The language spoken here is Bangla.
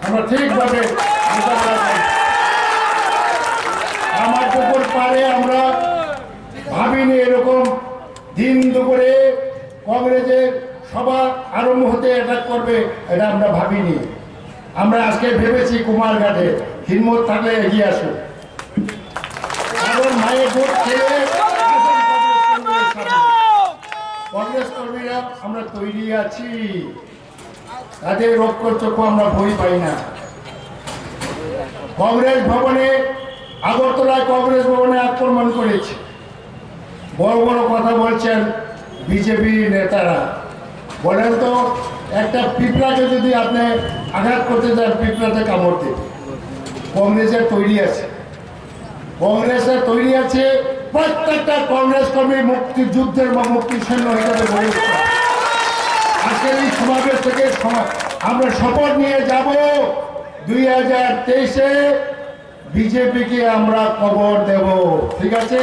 আমরা ঠিকভাবে মোকাবেলা করব। আমার পুকুর পারে আমরা ভাবিনি এরকম দিন দুপুরে কংগ্রেসের সভা আরম্ভ হতে অ্যাটাক করবে, এটা আমরা ভাবিনি। আমরা আজকে ভেবেছি কুমারঘাটে হিম্মত থাকলে এগিয়ে আসুন, কারণ মায়ের ভোট খেয়ে কংগ্রেস কর্মীরা আমরা তৈরি আছি, তাদের রক্ষচক্ষু আমরা ভয় পাই না। কংগ্রেস ভবনে আগরতলায় কংগ্রেস ভবনে আক্রমণ করেছে, বড় বড় কথা বলছেন বিজেপি নেতারা। বলেন তো, একটা পিঁপড়াকে যদি আপনি আঘাত করতে চান, পিঁপড়াতে কামড় দেবে। কংগ্রেসের তৈরি আছে, কংগ্রেসের তৈরি আছে। প্রত্যেকটা কংগ্রেস কর্মী মুক্তিযুদ্ধের বা মুক্তি সৈন্য হিসাবে গড়ে উঠছে। আজকের এই সমাবেশ থেকে আমরা শপথ নিয়ে যাব 2023-এ বিজেপিকে আমরা কবর দেব। ঠিক আছে?